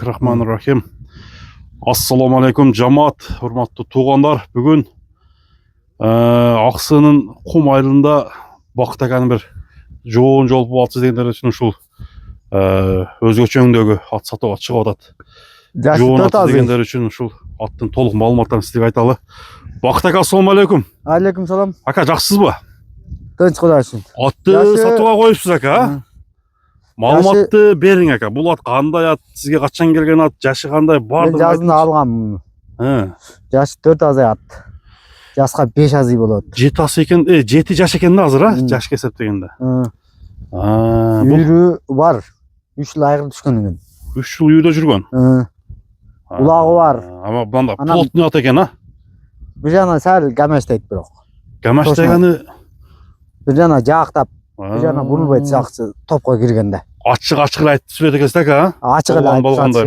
Рахманир-рахим. Ассаламу алейкум жамаат, урматтуу туугандар. Бүгүн Аксынын кум айылында бактаган бир жоон жол болупсуз дегендер үчүн ушул өзгөчөңдөгү ат сатууга чыгып атат. Жоон ат дегендер үчүн ушул аттын толук маалыматтарын сизге айталы. Бакыт ака, ассаламу алейкум. Алейкум салам. Ака, жакшысызбы? Тынч Кудай үчүн. Атты сатууга коюпсуз ака. Маалыматты бериң ака. Бул ат кандай ат? Сизге качан келген ат? Жашы кандай? Мен жазында алгам. Жашы 4 азай ат. Жашка 5 азай болот. 7 ас экен, 7 жаш экен да азыр, жашка эсептегенде. Үйрү бар. 3 жыл айгыр түшкөн экен. 3 жыл үйдө жүргөн. Улагы бар. Ама мында плотный ат экен, а? Бир жана сәл гамештейт бирок. Гамештегени бир жана жаактап, бир жана бурулбайт жакчы топко киргенде. Ачык эле айтып сүрөт экенсиз ака? Ачык эле болгондой.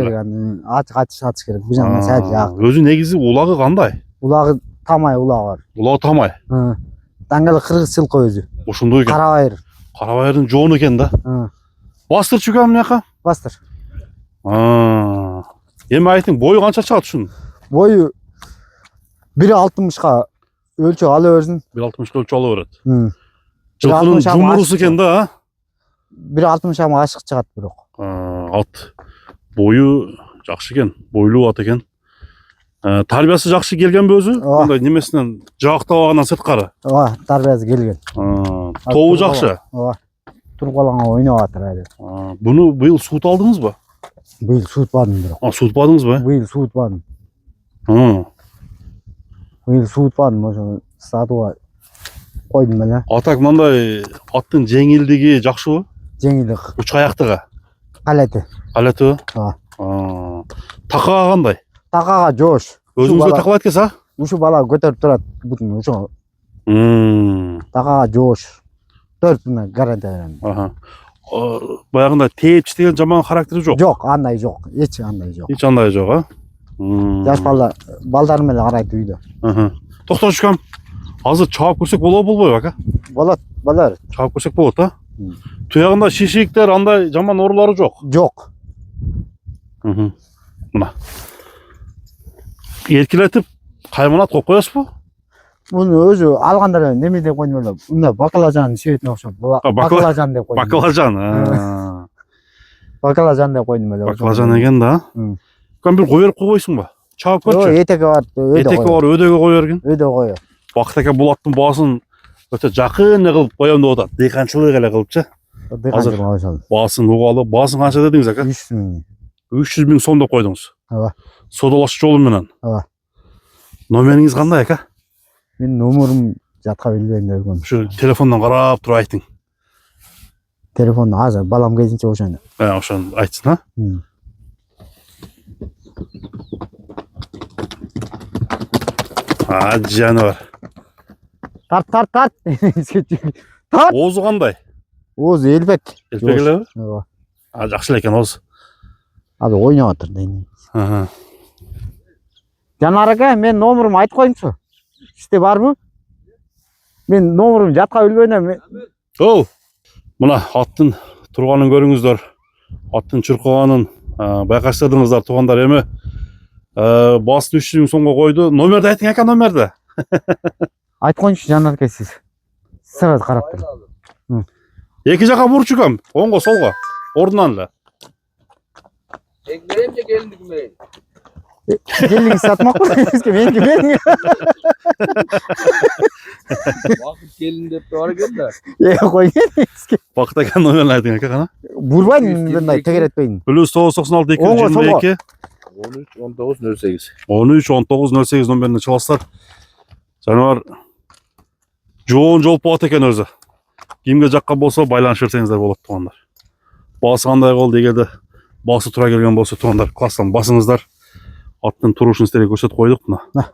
Ачык сатыш керек. Бир жана сәл жаак. Өзү негизи улагы кандай? Улагы тамай улагы бар. Улагы тамай. Даңгалы кыргыз сылкы өзү. Ошондой экен. Карабайыр. Карабайырдын жоон экен да. Бастырчу экен мынакка? Бастыр. Эми айтың, бою канча чыгат ушунун? Бою 1.60га өлчөп ала берсин. 1.60га өлчөп ала берет. Жылкынын жумурусу экен да, а? 1.60 ашык чыгат бирок. Ат бою жакшы экен, бойлуу ат экен. Тарбиясы жакшы келгенби өзү? Мындай немесинен жаактабагандан сырткары. Ооба, тарбиясы келген. Тобу жакшы. Ооба. Тургалаңга ойноп атыр эле. Буну быйыл суут алдыңызбы? Быйыл суутпадым бирок. Суутпадыңызбы? Быйыл суутпадым. Быйыл суутпадым, ошо сатууга койдум эле. Атак мындай аттын жеңилдиги жакшыбы? Жеңилдик. Уч аяктыгы. Калети. Калети? Ооба. Такага кандай? Такага жоош. Өзүңүзгө такалайт экенсиз, а? Ушу бала көтөрүп турат бутун ошо. Такага жоош. 4 мына гарантия берем. Баягында тээпчи деген жаман характери жок. Жок, андай жок. Эч андай жок. Эч андай жок, а? Жаш балдар менен карайт үйдө. Токтошкам. Азыр чаап көрсөк болобу, болбойбу ака? Болот, балдар. Чаап көрсөк болот, а? Туягында шишиктер, андай жаман оорулары жок. Жок. Мына. Эркелетип кайманат коюп коесузбу? Муну өзү алганда эле неме деп койдум эле. Мына баклажан сүйөтүнө окшоп. Баклажан деп койдум. Баклажан. Баклажан деп койдум эле. Баклажан экен да. Кам бир кое берип койбойсуңбу? Чаап көрчү. Этеги бар, Этеги бар, өдөгө кое бергин. Өдө кое. Бакыт ака бул аттын баасын өтө жакын кылып коем деп атат. Дыйканчылык эле кылыпчы. Азыр баасын угалы. Баасын канча дедиңиз ака? 300 миң. 300 миң сом деп койдуңуз. Ооба. Содалаш жолу менен. Ооба. Номериңиз кандай ака? Мен номерим жатка билбейм деп койдум. Ушу телефондон карап туруп айтың. Телефонду азыр балам келинче ошону. Ошону айтсын, а? Жаныбар. Тарт. Тарт. Оозу кандай? Оозу элбек. Элбек элеби? Ооба. Жакшы эле экен ооз. Азыр ойноп атыр дейм. Жанар ака, мен номерімді айтып коюңчу. Сизде барбы? Мен номерімді жатка билбейм. Оу. Мына аттын турганын көрүңүздөр. Аттын чуркаганын байкаштырдыңыздар туугандар. Эми баасы 300 миң сомго койду. Номерди айтың ака, номерди. Айтып коюңчу Жанар ака, сиз. Сырат карап туруп. Эки жака бурчу кам? Оңго, солго. Ордунан эле. Беремче келиндик мен. Келиңиз сатмакпы? Сизге меники бериң. Вакыт келин деп бар экен да. Койгон. Бакыт ака номерин айтың ака кана. Бурбайм, мындай тегеретпейм. +996 222 13 19 08. 13 19 08 номерине чаласыздар. Жаныбар жоон жол болот экен өзү. Кимге жакка болсо байланыш берсеңиздер болот туугандар. Баасы кандай болду эгерде баасы тура келген болсо туугандар класстан басыңыздар. Аттын турушун силерге көрсөтүп койдук мына.